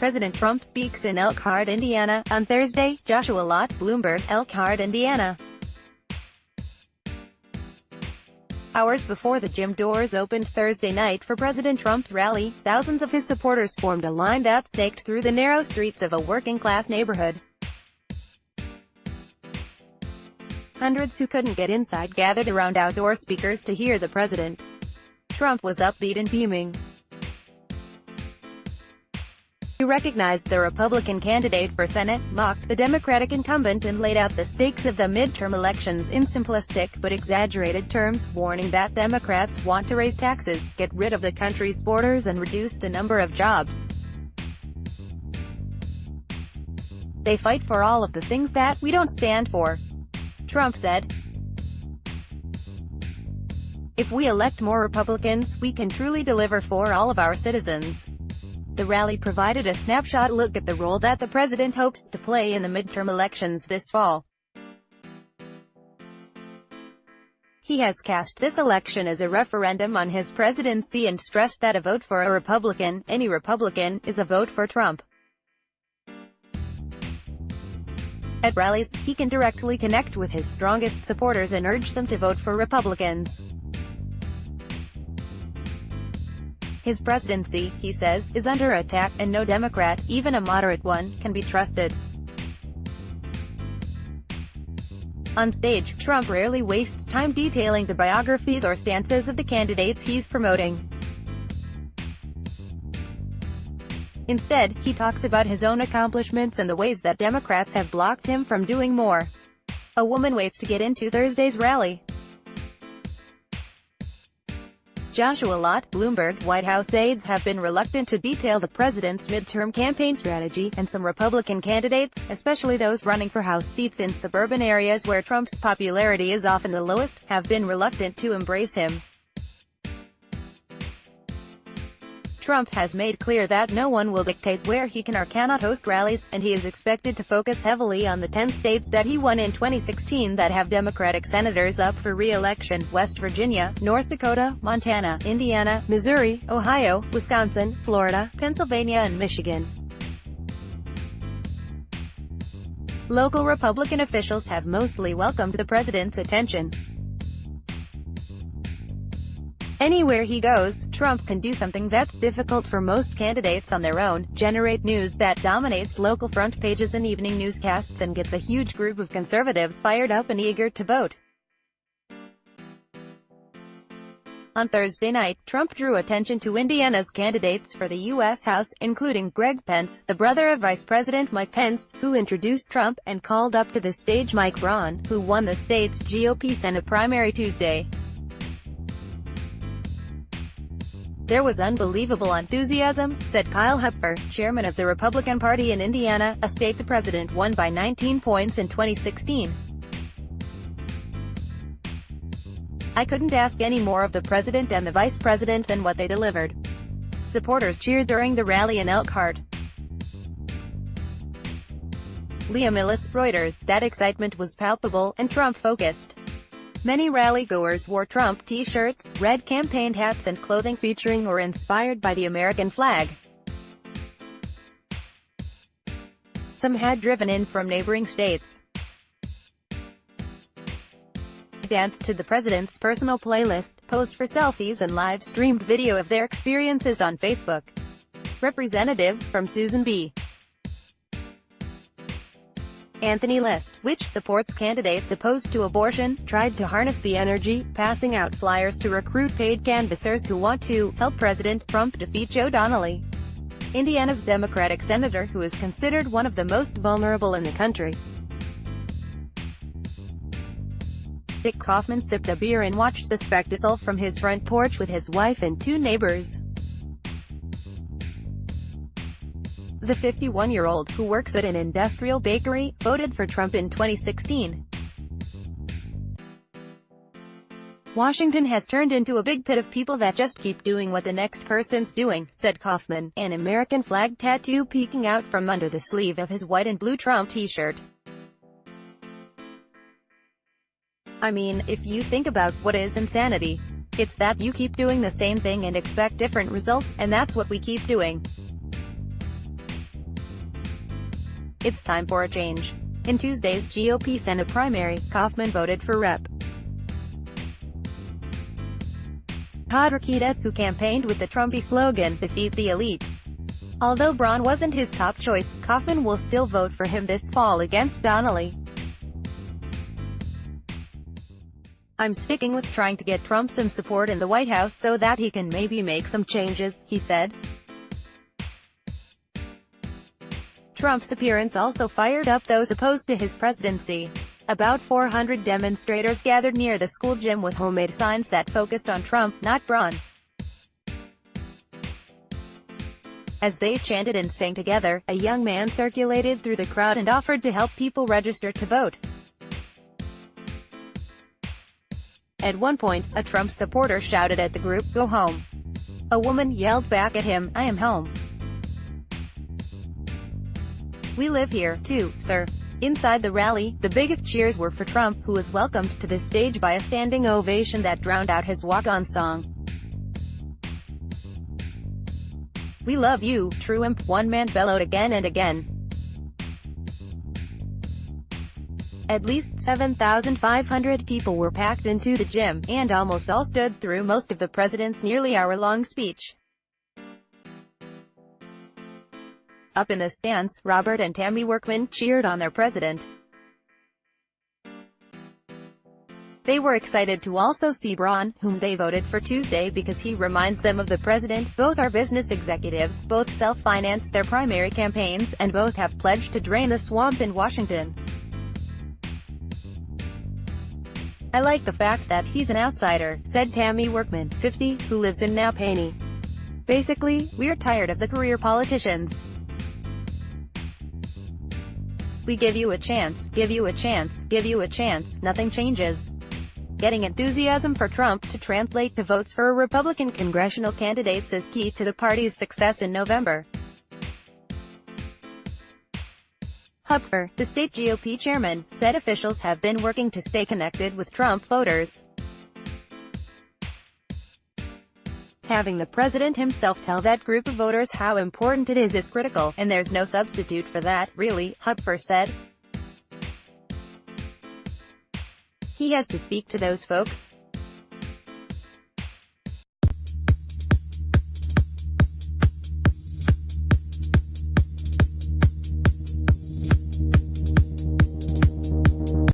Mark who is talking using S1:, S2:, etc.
S1: President Trump speaks in Elkhart, Indiana, on Thursday. Joshua Lott, Bloomberg, Elkhart, Indiana. Hours before the gym doors opened Thursday night for President Trump's rally, thousands of his supporters formed a line that snaked through the narrow streets of a working-class neighborhood. Hundreds who couldn't get inside gathered around outdoor speakers to hear the president. Trump was upbeat and beaming. He recognized the Republican candidate for Senate, mocked the Democratic incumbent, and laid out the stakes of the midterm elections in simplistic but exaggerated terms, warning that Democrats want to raise taxes, get rid of the country's borders, and reduce the number of jobs. They fight for all of the things that we don't stand for, Trump said. If we elect more Republicans, we can truly deliver for all of our citizens. The rally provided a snapshot look at the role that the president hopes to play in the midterm elections this fall. He has cast this election as a referendum on his presidency and stressed that a vote for a Republican, any Republican, is a vote for Trump. At rallies, he can directly connect with his strongest supporters and urge them to vote for Republicans. His presidency, he says, is under attack, and no Democrat, even a moderate one, can be trusted. On stage, Trump rarely wastes time detailing the biographies or stances of the candidates he's promoting. Instead, he talks about his own accomplishments and the ways that Democrats have blocked him from doing more. A woman waits to get into Thursday's rally. Joshua Lott, Bloomberg. White House aides have been reluctant to detail the president's midterm campaign strategy, and some Republican candidates, especially those running for House seats in suburban areas where Trump's popularity is often the lowest, have been reluctant to embrace him. Trump has made clear that no one will dictate where he can or cannot host rallies, and he is expected to focus heavily on the 10 states that he won in 2016 that have Democratic senators up for re-election: West Virginia, North Dakota, Montana, Indiana, Missouri, Ohio, Wisconsin, Florida, Pennsylvania, and Michigan. Local Republican officials have mostly welcomed the president's attention. Anywhere he goes, Trump can do something that's difficult for most candidates on their own: generate news that dominates local front pages and evening newscasts and gets a huge group of conservatives fired up and eager to vote. On Thursday night, Trump drew attention to Indiana's candidates for the U.S. House, including Greg Pence, the brother of Vice President Mike Pence, who introduced Trump, and called up to the stage Mike Braun, who won the state's GOP Senate primary Tuesday. "There was unbelievable enthusiasm," said Kyle Hepfer, chairman of the Republican Party in Indiana, a state the president won by 19 points in 2016. "I couldn't ask any more of the president and the vice president than what they delivered." Supporters cheered during the rally in Elkhart. Liam Illis, Reuters. That excitement was palpable, and Trump-focused. Many rally-goers wore Trump t-shirts, red campaign hats, and clothing featuring or inspired by the American flag. Some had driven in from neighboring states. Danced to the president's personal playlist, posed for selfies, and live-streamed video of their experiences on Facebook. Representatives from Susan B. Anthony List, which supports candidates opposed to abortion, tried to harness the energy, passing out flyers to recruit paid canvassers who want to help President Trump defeat Joe Donnelly, Indiana's Democratic senator who is considered one of the most vulnerable in the country. Dick Kaufman sipped a beer and watched the spectacle from his front porch with his wife and 2 neighbors. The 51-year-old, who works at an industrial bakery, voted for Trump in 2016. "Washington has turned into a big pit of people that just keep doing what the next person's doing," said Kaufman, an American flag tattoo peeking out from under the sleeve of his white and blue Trump t-shirt. "I mean, if you think about what is insanity, it's that you keep doing the same thing and expect different results, and that's what we keep doing." It's time for a change. In Tuesday's GOP Senate primary, Kaufman voted for Rep. Rodriguez, who campaigned with the Trumpy slogan, "Defeat the Elite." Although Braun wasn't his top choice, Kaufman will still vote for him this fall against Donnelly. "I'm sticking with trying to get Trump some support in the White House so that he can maybe make some changes," he said. Trump's appearance also fired up those opposed to his presidency. About 400 demonstrators gathered near the school gym with homemade signs that focused on Trump, not Braun. As they chanted and sang together, a young man circulated through the crowd and offered to help people register to vote. At one point, a Trump supporter shouted at the group, "Go home." A woman yelled back at him, "I am home. We live here, too, sir." Inside the rally, the biggest cheers were for Trump, who was welcomed to the stage by a standing ovation that drowned out his walk-on song. "We love you, Trump," one man bellowed again and again. At least 7,500 people were packed into the gym, and almost all stood through most of the president's nearly hour-long speech. Up in the stands, Robert and Tammy Workman cheered on their president. They were excited to also see Braun, whom they voted for Tuesday because he reminds them of the president. "Both are business executives, both self-finance their primary campaigns, and both have pledged to drain the swamp in Washington. I like the fact that he's an outsider," said Tammy Workman, 50, who lives in Napanee. "Basically, we're tired of the career politicians. We give you a chance, give you a chance, give you a chance, nothing changes." Getting enthusiasm for Trump to translate to votes for Republican congressional candidates is key to the party's success in November. Hupfer, the state GOP chairman, said officials have been working to stay connected with Trump voters. Having the president himself tell that group of voters how important it is critical, and there's no substitute for that, really, Hupfer said. He has to speak to those folks.